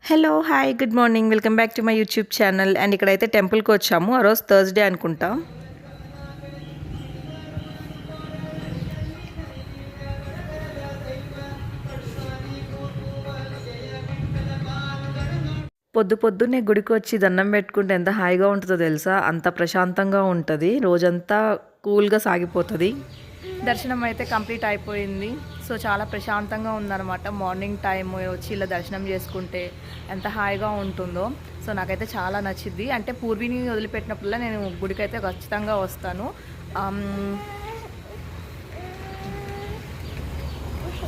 Hello hi good morning welcome back to my YouTube channel. And ఇక్కడైతే టెంపుల్కి వచ్చాము. ఆ రోజు థర్స్డే అనుకుంటా. పొద్దున్నే గుడికి వచ్చి దండం పెట్టుకుంటే ఎంత హాయిగా ఉంటుందో తెలుసా. అంత ప్రశాంతంగా ఉంటుంది, రోజంతా కూల్గా సాగిపోతుంది. దర్శనం అయితే కంప్లీట్ అయిపోయింది. సో చాలా ప్రశాంతంగా ఉందన్నమాట. మార్నింగ్ టైం వచ్చి ఇలా దర్శనం చేసుకుంటే ఎంత హాయిగా ఉంటుందో. సో నాకైతే చాలా నచ్చింది. అంటే పూర్వీని వదిలిపెట్టినప్పుడల్లా నేను గుడికి అయితే ఖచ్చితంగా వస్తాను.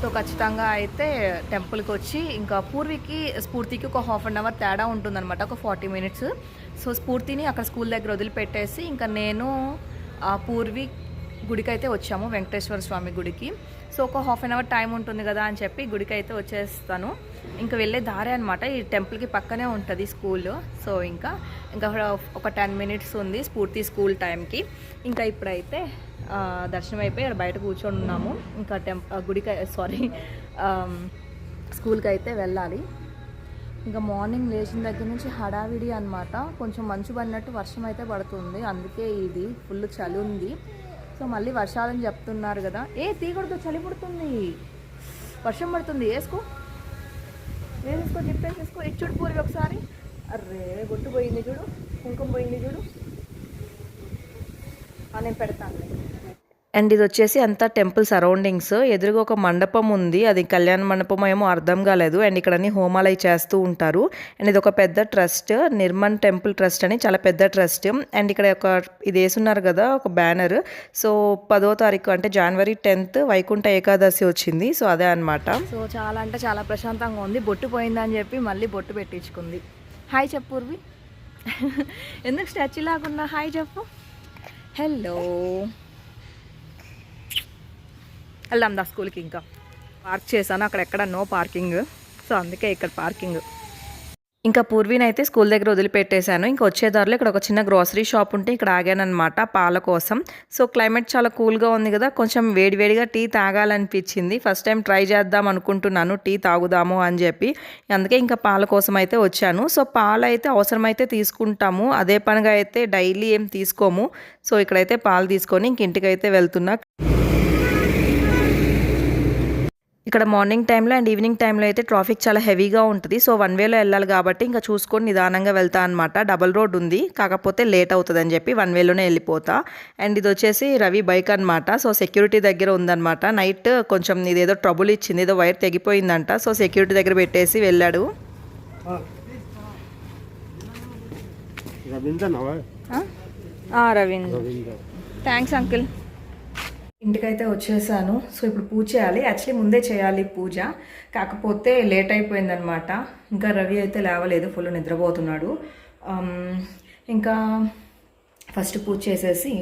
సో ఖచ్చితంగా అయితే టెంపుల్కి వచ్చి ఇంకా స్ఫూర్తికి ఒక హాఫ్ అన్ అవర్ తేడా ఉంటుందన్నమాట, ఒక 40 మినిట్స్. సో స్ఫూర్తిని అక్కడ స్కూల్ దగ్గర వదిలిపెట్టేసి ఇంకా నేను పూర్వీ గుడికి అయితే వచ్చాము, వెంకటేశ్వర స్వామి గుడికి. సో ఒక హాఫ్ అన్ అవర్ టైం ఉంటుంది కదా అని చెప్పి గుడికి అయితే వచ్చేస్తాను. ఇంకా వెళ్ళే దారే అనమాట, ఈ టెంపుల్కి పక్కనే ఉంటుంది స్కూల్. సో ఇంకా ఒక 10 మినిట్స్ ఉంది స్ఫూర్తి స్కూల్ టైంకి. ఇంకా ఇప్పుడైతే దర్శనం అయిపోయి బయట కూర్చొని ఉన్నాము. ఇంకా స్కూల్కి అయితే వెళ్ళాలి. ఇంకా మార్నింగ్ లేచిన దగ్గర నుంచి హడావిడి అనమాట. కొంచెం మంచు పడినట్టు వర్షం అయితే పడుతుంది, అందుకే ఇది ఫుల్ చలి ఉంది. సో మళ్ళీ వర్షాలని చెప్తున్నారు కదా. తీగొడుతూ చలి పుడుతుంది, వర్షం పడుతుంది. వేసుకో చెప్పేసేసుకో. ఇచ్చుడు పూర్వి ఒకసారి. అర్రే గుట్టు పోయింది చూడు, కుంకుమ పోయింది చూడు. నేను పెడతాను. అండ్ ఇది వచ్చేసి అంతా టెంపుల్ సరౌండింగ్స్. ఎదురుగా ఒక మండపం ఉంది, అది కళ్యాణ మండపం ఏమో అర్థం కాలేదు. అండ్ ఇక్కడ అన్ని హోమాలు చేస్తూ ఉంటారు. అండ్ ఇది ఒక పెద్ద ట్రస్ట్, నిర్మన్ టెంపుల్ ట్రస్ట్ అని, చాలా పెద్ద ట్రస్ట్. అండ్ ఇక్కడ ఇది వేసున్నారు కదా ఒక బ్యానర్. సో 10వ తారీఖు అంటే జనవరి 10th వైకుంఠ ఏకాదశి వచ్చింది. సో అదే అనమాట. సో చాలా అంటే చాలా ప్రశాంతంగా ఉంది. బొట్టు పోయిందని చెప్పి మళ్ళీ బొట్టు పెట్టించుకుంది. హాయ్ చెప్పు పూర్వి. ఎందుకు స్టాచ్యూ లాగున్నా? హాయ్ చెప్పు. హలో. వెళ్దాం దా స్కూల్కి. ఇంకా పార్క్ చేశాను అక్కడ, ఎక్కడ నో పార్కింగ్. సో అందుకే ఇక్కడ పార్కింగ్. ఇంకా పూర్వీని అయితే స్కూల్ దగ్గర వదిలిపెట్టేశాను. ఇంకా వచ్చేదారిలో ఇక్కడ ఒక చిన్న గ్రోసరీ షాప్ ఉంటే ఇక్కడ ఆగానమాట పాల కోసం. సో క్లైమేట్ చాలా కూల్గా ఉంది కదా, కొంచెం వేడివేడిగా టీ తాగాలనిపించింది. ఫస్ట్ టైం ట్రై చేద్దాం అనుకుంటున్నాను, టీ తాగుదాము అని చెప్పి. అందుకే ఇంకా పాల కోసం అయితే వచ్చాను. సో పాలు అయితే అవసరమైతే తీసుకుంటాము, అదే పనిగా అయితే డైలీ ఏం తీసుకోము. సో ఇక్కడైతే పాలు తీసుకొని ఇంక ఇంటికైతే వెళ్తున్నా. ఇక్కడ మార్నింగ్ టైంలో అండ్ ఈవినింగ్ టైంలో అయితే ట్రాఫిక్ చాలా హెవీగా ఉంటుంది. సో 1 వేలో వెళ్ళాలి కాబట్టి ఇంకా చూసుకొని నిదానంగా వెళ్తా అనమాట. డబల్ రోడ్ ఉంది, కాకపోతే లేట్ అవుతుంది అని చెప్పి 1 వేలోనే వెళ్ళిపోతా. అండ్ ఇది వచ్చేసి రవి బైక్ అనమాట. సో సెక్యూరిటీ దగ్గర ఉందన్నమాట. నైట్ కొంచెం ఇదేదో ట్రబుల్ ఇచ్చింది, ఏదో వైర్ తెగిపోయిందంట. సో సెక్యూరిటీ దగ్గర పెట్టేసి వెళ్ళాడు. Ravindra, thanks uncle. ఇంటికైతే వచ్చేసాను. సో ఇప్పుడు పూజ చేయాలి. యాక్చువల్లీ ముందే చేయాలి పూజ, కాకపోతే లేట్ అయిపోయిందనమాట. ఇంకా రవి అయితే లేవలేదు, ఫుల్ నిద్రపోతున్నాడు. ఇంకా ఫస్ట్ పూజ చేసేసి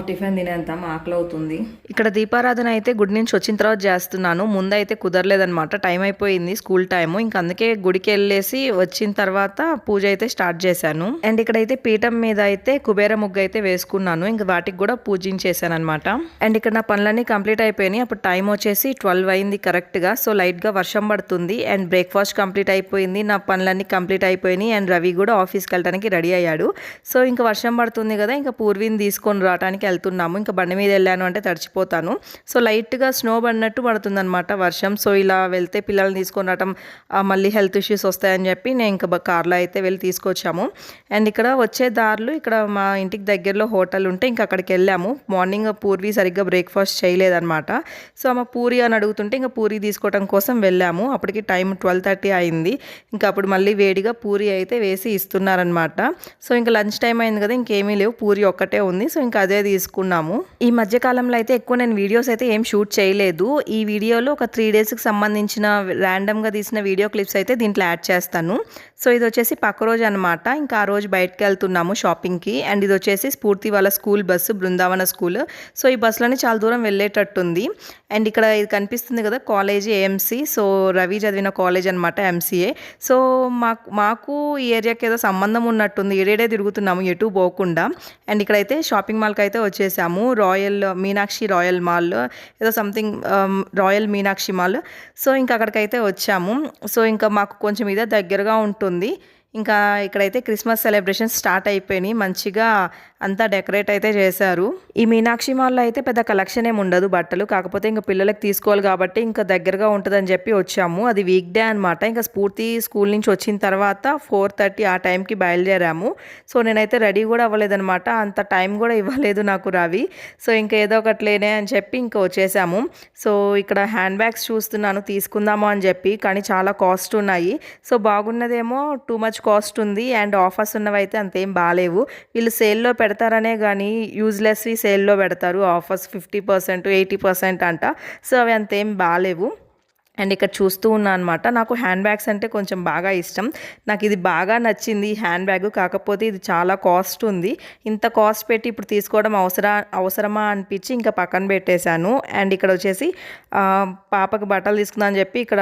టిఫిన్ తినేంతాం, ఆకలి అవుతుంది. ఇక్కడ దీపారాధన అయితే గుడి నుంచి వచ్చిన తర్వాత చేస్తున్నాను. ముందైతే కుదరలేదనమాట, టైం అయిపోయింది స్కూల్ టైము. ఇంక అందుకే గుడికి వెళ్ళేసి వచ్చిన తర్వాత పూజ అయితే స్టార్ట్ చేశాను. అండ్ ఇక్కడైతే పీఠం మీద అయితే కుబేర ముగ్గు అయితే వేసుకున్నాను. ఇంక వాటికి కూడా పూజించేసాను అనమాట. అండ్ ఇక్కడ నా పనులన్నీ కంప్లీట్ అయిపోయినాయి. అప్పుడు టైం వచ్చేసి 12 అయింది కరెక్ట్గా. సో లైట్గా వర్షం పడుతుంది. అండ్ బ్రేక్ఫాస్ట్ కంప్లీట్ అయిపోయింది, నా పనులన్నీ కంప్లీట్ అయిపోయినాయి. అండ్ రవి కూడా ఆఫీస్కి వెళ్ళడానికి రెడీ అయ్యాడు. సో ఇంకా వర్షం పడుతుంది కదా, ఇంకా పూర్వీని తీసుకొని రావడానికి వెళ్తున్నాము. ఇంకా బండి మీద వెళ్ళాను అంటే తడిచిపోతాను. సో లైట్గా స్నో పడినట్టు పడుతుందన్నమాట వర్షం. సో ఇలా వెళ్తే పిల్లల్ని తీసుకొని రావటం మళ్ళీ హెల్త్ ఇష్యూస్ వస్తాయని చెప్పి నేను ఇంకా కార్లో అయితే వెళ్ళి తీసుకొచ్చాము. అండ్ ఇక్కడ వచ్చే దారులు ఇక్కడ మా ఇంటికి దగ్గరలో హోటల్ ఉంటే ఇంకా అక్కడికి వెళ్ళాము. మార్నింగ్ పూర్వీ సరిగ్గా బ్రేక్ఫాస్ట్ చేయలేదన్నమాట. సో ఆమె పూరి అని అడుగుతుంటే ఇంకా పూరి తీసుకోవడం కోసం వెళ్ళాము. అప్పటికి టైం 12:30 అయింది. ఇంకా అప్పుడు మళ్ళీ వేడిగా పూరి అయితే వేసి ఇస్తున్నారనమాట. సో ఇంకా లంచ్ టైం అయింది కదా, ఇంకేమీ లేవు, పూరి ఒక్కటే ఉంది. సో ఇంకా అదే తీసుకున్నాము. ఈ మధ్యకాలంలో అయితే ఎక్కువ నేను వీడియోస్ అయితే ఏం షూట్ చేయలేదు. ఈ వీడియోలో ఒక 3 డేస్కి సంబంధించిన ర్యాండమ్గా తీసిన వీడియో క్లిప్స్ అయితే దీంట్లో యాడ్ చేస్తాను. సో ఇది వచ్చేసి పక్క రోజు అనమాట. ఇంకా ఆ రోజు బయటకు వెళ్తున్నాము షాపింగ్కి. అండ్ ఇది వచ్చేసి స్ఫూర్తి వాళ్ళ school bus, Brindavan school. So ఈ బస్సులోనే చాలా దూరం వెళ్ళేటట్టుంది. అండ్ ఇక్కడ ఇది కనిపిస్తుంది కదా కాలేజీ ఏఎంసీ. సో రవి చదివిన కాలేజ్ అనమాట, ఎంసీఏ. సో మాకు ఈ ఏరియాకి ఏదో సంబంధం ఉన్నట్టుంది, ఏడేడే తిరుగుతున్నాము ఎటు పోకుండా. అండ్ ఇక్కడైతే షాపింగ్ మాల్కి అయితే వచ్చేసాము. మీనాక్షి రాయల్ మాల్ ఏదో something royal Meenakshi mall. So ఇంకా అక్కడికైతే వచ్చాము. సో ఇంకా మాకు కొంచెం ఇదే దగ్గరగా ఉంటుంది. ఇంకా ఇక్కడైతే క్రిస్మస్ సెలబ్రేషన్స్ స్టార్ట్ అయిపోయినాయి. మంచిగా అంతా డెకరేట్ అయితే చేశారు. ఈ మీనాక్షి మాల్లో అయితే పెద్ద కలెక్షన్ ఏమి ఉండదు బట్టలు, కాకపోతే ఇంకా పిల్లలకి తీసుకోవాలి కాబట్టి ఇంకా దగ్గరగా ఉంటుందని చెప్పి వచ్చాము. అది వీక్ డే అనమాట. ఇంకా స్ఫూర్తి స్కూల్ నుంచి వచ్చిన తర్వాత 4:30 ఆ టైంకి బయలుదేరాము. సో నేనైతే రెడీ కూడా అవ్వలేదనమాట. అంత టైం కూడా ఇవ్వలేదు నాకు రవి. సో ఇంకా ఏదో ఒకటి లేనే అని చెప్పి ఇంకా వచ్చేసాము. సో ఇక్కడ హ్యాండ్ బ్యాగ్స్ చూస్తున్నాను తీసుకుందాము అని చెప్పి, కానీ చాలా కాస్ట్ ఉన్నాయి. సో బాగున్నదేమో టూ మచ్ కాస్ట్ ఉంది, అండ్ ఆఫర్స్ ఉన్నవైతే అంతేం బాగాలేవు. వీళ్ళు సేల్లో పెడతారనే కానీ యూజ్లెస్వి సేల్లో పెడతారు. ఆఫర్స్ 50%, 80% అంట. సో అవి అంతేం బాగాలేవు. అండ్ ఇక్కడ చూస్తూ ఉన్నా అనమాట. నాకు హ్యాండ్ బ్యాగ్స్ అంటే కొంచెం బాగా ఇష్టం. నాకు ఇది బాగా నచ్చింది హ్యాండ్ బ్యాగ్. కాకపోతే ఇది చాలా కాస్ట్ ఉంది. ఇంత కాస్ట్ పెట్టి ఇప్పుడు తీసుకోవడం అవసరమా అనిపించి ఇంకా పక్కన పెట్టేశాను. అండ్ ఇక్కడ వచ్చేసి పాపకు బట్టలు తీసుకుందాం అని చెప్పి ఇక్కడ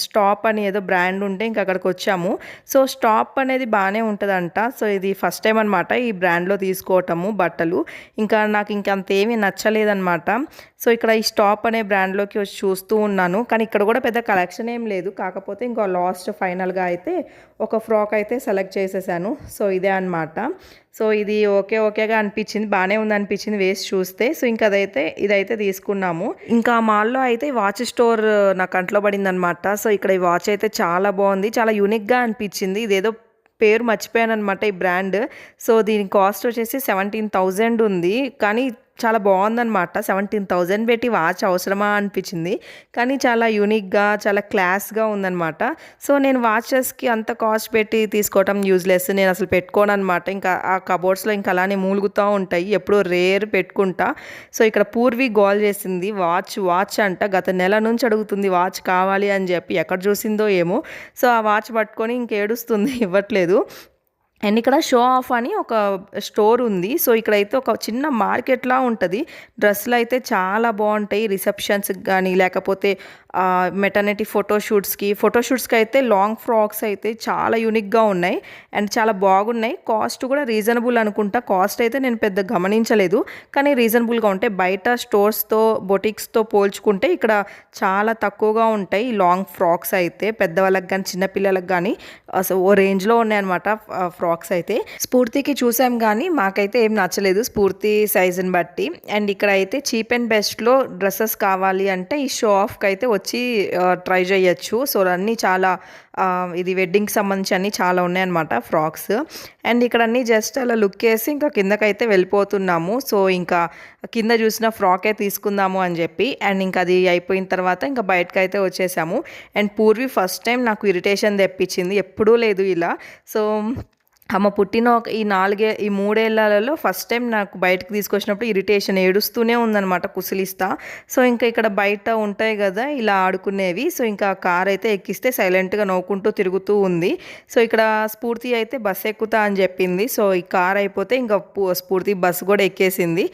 స్టాప్ అని ఏదో బ్రాండ్ ఉంటే ఇంకా అక్కడికి వచ్చాము. సో స్టాప్ అనేది బాగానే ఉంటుందంట. సో ఇది ఫస్ట్ టైం అనమాట ఈ బ్రాండ్లో తీసుకోవటము బట్టలు. ఇంకా నాకు ఇంకంతేమీ నచ్చలేదన్నమాట. సో ఇక్కడ ఈ స్టాప్ అనే బ్రాండ్లోకి వచ్చి చూస్తూ ఉన్నాను, కానీ ఇక్కడ కూడా పెద్ద కలెక్షన్ ఏం లేదు. కాకపోతే ఇంకా లాస్ట్ ఫైనల్గా అయితే ఒక ఫ్రాక్ అయితే సెలెక్ట్ చేసేసాను. సో ఇదే అనమాట. సో ఇది ఓకేగా అనిపించింది, బాగానే ఉంది అనిపించింది వేసి చూస్తే. సో ఇంకా ఇదైతే తీసుకున్నాము. ఇంకా మాల్లో అయితే వాచ్ స్టోర్ నా కంట్లో పడింది అనమాట. సో ఇక్కడ ఈ వాచ్ అయితే చాలా బాగుంది, చాలా యూనిక్గా అనిపించింది. ఇదేదో పేరు మర్చిపోయాను అనమాట ఈ బ్రాండ్. సో దీని కాస్ట్ వచ్చేసి 17,000 ఉంది, కానీ చాలా బాగుందనమాట. 17,000 పెట్టి వాచ్ అవసరమా అనిపించింది, కానీ చాలా యూనిక్గా చాలా క్లాస్గా ఉందనమాట. సో నేను వాచెస్కి అంత కాస్ట్ పెట్టి తీసుకోవటం యూజ్లెస్, నేను అసలు పెట్టుకోను అనమాట. ఇంకా ఆ కబోర్డ్స్లో ఇంకా అలానే మూలుగుతూ ఉంటాయి, ఎప్పుడో రేర్ పెట్టుకుంటా. సో ఇక్కడ పూర్వీ గోల్ చేసింది వాచ్ అంట. గత నెల నుంచి అడుగుతుంది వాచ్ కావాలి అని చెప్పి, ఎక్కడ చూసిందో ఏమో. సో ఆ వాచ్ పట్టుకొని ఇంకేడుస్తుంది, ఇవ్వట్లేదు. అండ్ ఇక్కడ షో ఆఫ్ అని ఒక స్టోర్ ఉంది. సో ఇక్కడైతే ఒక చిన్న మార్కెట్లా ఉంటుంది. డ్రెస్సులు అయితే చాలా బాగుంటాయి రిసెప్షన్స్కి కానీ, లేకపోతే మెటర్నిటీ ఫోటోషూట్స్కి అయితే లాంగ్ ఫ్రాక్స్ అయితే చాలా యూనిక్గా ఉన్నాయి అండ్ చాలా బాగున్నాయి. కాస్ట్ కూడా రీజనబుల్ అనుకుంటా. కాస్ట్ అయితే నేను పెద్ద గమనించలేదు, కానీ రీజనబుల్గా ఉంటాయి. బయట స్టోర్స్తో బొటిక్స్తో పోల్చుకుంటే ఇక్కడ చాలా తక్కువగా ఉంటాయి లాంగ్ ఫ్రాక్స్ అయితే. పెద్దవాళ్ళకి కానీ చిన్నపిల్లలకు కానీ అసలు ఓ రేంజ్లో ఉన్నాయన్నమాట ఫ్రాక్స్ అయితే. స్ఫూర్తికి చూసాం కానీ మాకైతే ఏం నచ్చలేదు స్ఫూర్తి సైజుని బట్టి. అండ్ ఇక్కడ అయితే చీప్ అండ్ బెస్ట్లో డ్రెస్సెస్ కావాలి అంటే ఈ షో ఆఫ్కి అయితే వచ్చి ట్రై చేయొచ్చు. సో అన్నీ చాలా ఇది వెడ్డింగ్కి సంబంధించి అన్నీ చాలా ఉన్నాయన్నమాట ఫ్రాక్స్. అండ్ ఇక్కడ అన్నీ జస్ట్ అలా లుక్ వేసి ఇంకా కిందకైతే వెళ్ళిపోతున్నాము. సో ఇంకా కింద చూసిన ఫ్రాకే తీసుకుందాము అని చెప్పి, అండ్ ఇంకా అది అయిపోయిన తర్వాత ఇంకా బయటకు అయితే వచ్చేసాము. అండ్ పూర్వి ఫస్ట్ టైం నాకు ఇరిటేషన్ తెప్పించింది, ఎప్పుడూ లేదు ఇలా. సో అమ్మ పుట్టిన ఈ 3 ఏళ్లలో ఫస్ట్ టైం నాకు బయటకు తీసుకొచ్చినప్పుడు ఇరిటేషన్, ఏడుస్తూనే ఉందన్నమాట కుసిలిస్తా. సో ఇంకా ఇక్కడ బయట ఉంటాయి కదా ఇలా ఆడుకునేవి. సో ఇంకా కార్ అయితే ఎక్కిస్తే సైలెంట్గా నవ్వుకుంటూ తిరుగుతూ ఉంది. సో ఇక్కడ స్ఫూర్తి అయితే బస్సు ఎక్కుతా అని చెప్పింది. సో ఈ కార్ అయిపోతే ఇంకా స్ఫూర్తి బస్సు కూడా ఎక్కేసింది.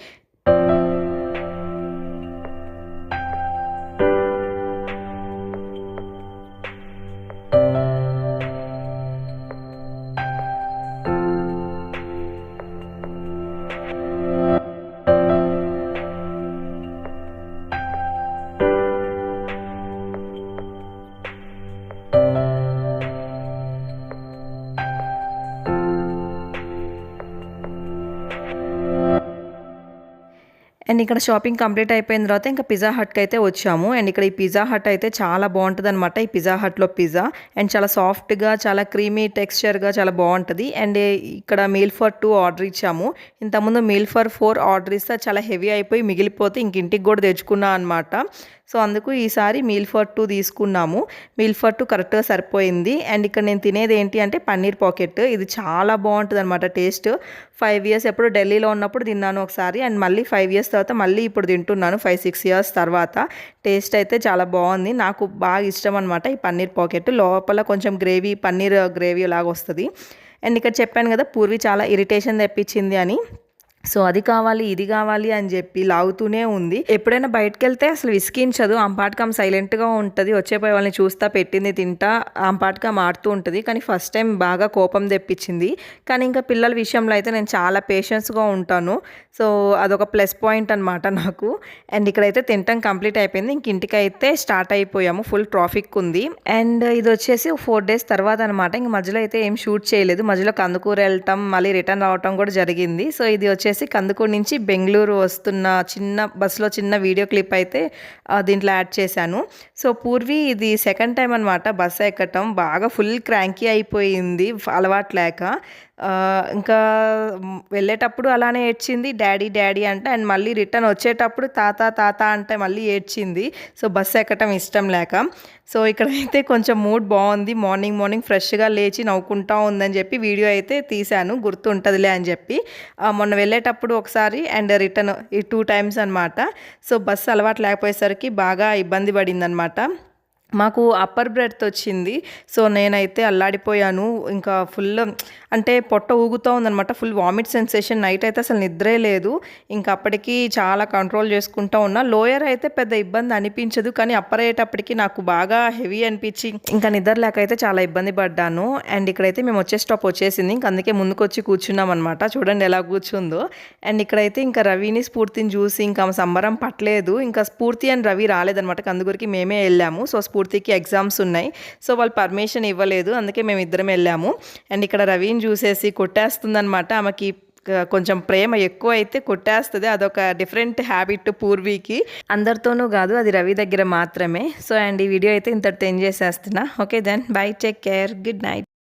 అండ్ ఇక్కడ షాపింగ్ కంప్లీట్ అయిపోయిన తర్వాత ఇంకా పిజ్జా హట్కి అయితే వచ్చాము. అండ్ ఇక్కడ ఈ పిజ్జా హట్ అయితే చాలా బాగుంటుంది అనమాట. ఈ పిజ్జా హట్లో పిజ్జా అండ్ చాలా సాఫ్ట్గా, చాలా క్రీమీ టెక్స్చర్గా చాలా బాగుంటుంది. అండ్ ఇక్కడ మీల్ ఫర్ 2 ఆర్డర్ ఇచ్చాము. ఇంతకుముందు మీల్ ఫర్ 4 ఆర్డర్ ఇస్తే చాలా హెవీ అయిపోయి మిగిలిపోతే ఇంక ఇంటికి కూడా తెచ్చుకున్నా అనమాట. సో అందుకు ఈసారి మీల్ ఫర్ 2 తీసుకున్నాము. మీల్ ఫర్ 2 కరెక్ట్గా సరిపోయింది. అండ్ ఇక్కడ నేను తినేది ఏంటి అంటే పన్నీర్ పాకెట్. ఇది చాలా బాగుంటుంది అనమాట టేస్ట్. 5 ఇయర్స్ ఎప్పుడు ఢిల్లీలో ఉన్నప్పుడు తిన్నాను ఒకసారి, అండ్ మళ్ళీ 5 ఇయర్స్ తర్వాత మళ్ళీ ఇప్పుడు తింటున్నాను 5-6 ఇయర్స్ తర్వాత. టేస్ట్ అయితే చాలా బాగుంది, నాకు బాగా ఇష్టం అనమాట ఈ పన్నీర్ పాకెట్. లోపల కొంచెం పన్నీర్ గ్రేవీ లాగా వస్తుంది. అండ్ ఇక్కడ చెప్పాను కదా పూర్వి చాలా ఇరిటేషన్ తెప్పించింది అని. సో అది కావాలి ఇది కావాలి అని చెప్పి లాగుతూనే ఉంది. ఎప్పుడైనా బయటకు వెళ్తే అసలు విసిగించదు, ఆంపాటకం సైలెంట్గా ఉంటుంది, వచ్చేపోయే వాళ్ళని చూస్తా పెట్టింది తింటా ఆంపాటగా మారుతూ ఉంటుంది. కానీ ఫస్ట్ టైం బాగా కోపం తెప్పించింది. కానీ ఇంకా పిల్లల విషయంలో అయితే నేను చాలా పేషెన్స్గా ఉంటాను. సో అదొక ప్లస్ పాయింట్ అనమాట నాకు. అండ్ ఇక్కడైతే తినటం కంప్లీట్ అయిపోయింది. ఇంక ఇంటికి అయితే స్టార్ట్ అయిపోయాము, ఫుల్ ట్రాఫిక్ ఉంది. అండ్ ఇది వచ్చేసి 4 days తర్వాత అనమాట. ఇంక మధ్యలో అయితే ఏం షూట్ చేయలేదు, మధ్యలో కందుకూరు వెళ్ళటం మళ్ళీ రిటర్న్ రావటం కూడా జరిగింది. సో ఇది వచ్చేసి కందుకూరు నుంచి బెంగళూరు వస్తున్న చిన్న బస్సులో చిన్న వీడియో క్లిప్ అయితే దీంట్లో యాడ్ చేశాను. సో పూర్వి ఇది సెకండ్ టైం అనమాట బస్సు ఎక్కటం. బాగా ఫుల్ క్రాంకీ అయిపోయింది అలవాటు లేక. ఇంకా వెళ్ళేటప్పుడు అలానే ఏడ్చింది, డాడీ డాడీ అంటే. అండ్ మళ్ళీ రిటర్న్ వచ్చేటప్పుడు తాత తాత అంటే మళ్ళీ ఏడ్చింది. సో బస్సు ఎక్కటం ఇష్టం లేక. సో ఇక్కడైతే కొంచెం మూడ్ బాగుంది, మార్నింగ్ ఫ్రెష్గా లేచి నవ్వుకుంటా ఉందని చెప్పి వీడియో అయితే తీశాను, గుర్తుంటుందిలే అని చెప్పి. మొన్న వెళ్ళేటప్పుడు ఒకసారి అండ్ రిటర్న్ ఈ 2 times అనమాట. సో బస్సు అలవాటు లేకపోయేసరికి బాగా ఇబ్బంది పడింది అనమాట. మాకు అప్పర్ బ్రెత్ వచ్చింది. సో నేనైతే అల్లాడిపోయాను. ఇంకా ఫుల్ అంటే పొట్ట ఊగుతూ ఉందనమాట, ఫుల్ వామిట్ సెన్సేషన్. నైట్ అయితే అసలు నిద్రే లేదు. ఇంకా అప్పటికి చాలా కంట్రోల్ చేసుకుంటూ ఉన్నా. లోయర్ అయితే పెద్ద ఇబ్బంది అనిపించదు, కానీ అప్పర్ అయ్యేటప్పటికి నాకు బాగా హెవీ అనిపించి ఇంకా నిద్ర లేక అయితే చాలా ఇబ్బంది పడ్డాను. అండ్ ఇక్కడైతే మేము వచ్చే స్టాప్ వచ్చేసింది, ఇంక అందుకే ముందుకు వచ్చి కూర్చున్నాం అనమాట. చూడండి ఎలా కూర్చుందో. అండ్ ఇక్కడైతే ఇంకా రవిని స్ఫూర్తిని చూసి ఇంకా సంబరం పట్టలేదు. ఇంకా స్ఫూర్తి అండ్ రవి రాలేదనమాట, కందుకూరికి మేమే వెళ్ళాము. సో స్ఫూర్తికి ఎగ్జామ్స్ ఉన్నాయి, సో వాళ్ళు పర్మిషన్ ఇవ్వలేదు, అందుకే మేము ఇద్దరం వెళ్ళాము. అండ్ ఇక్కడ రవిని చూసేసి కొట్టేస్తుందనమాట. ఆమెకి కొంచెం ప్రేమ ఎక్కువ అయితే కొట్టేస్తుంది, అదొక డిఫరెంట్ హ్యాబిట్ పూర్వీకి. అందరితోనూ కాదు, అది రవి దగ్గర మాత్రమే. సో అండ్ ఈ వీడియో అయితే ఇంతటితో ఎండ్ చేసేస్తున్నా. Okay then bye, take care, good night.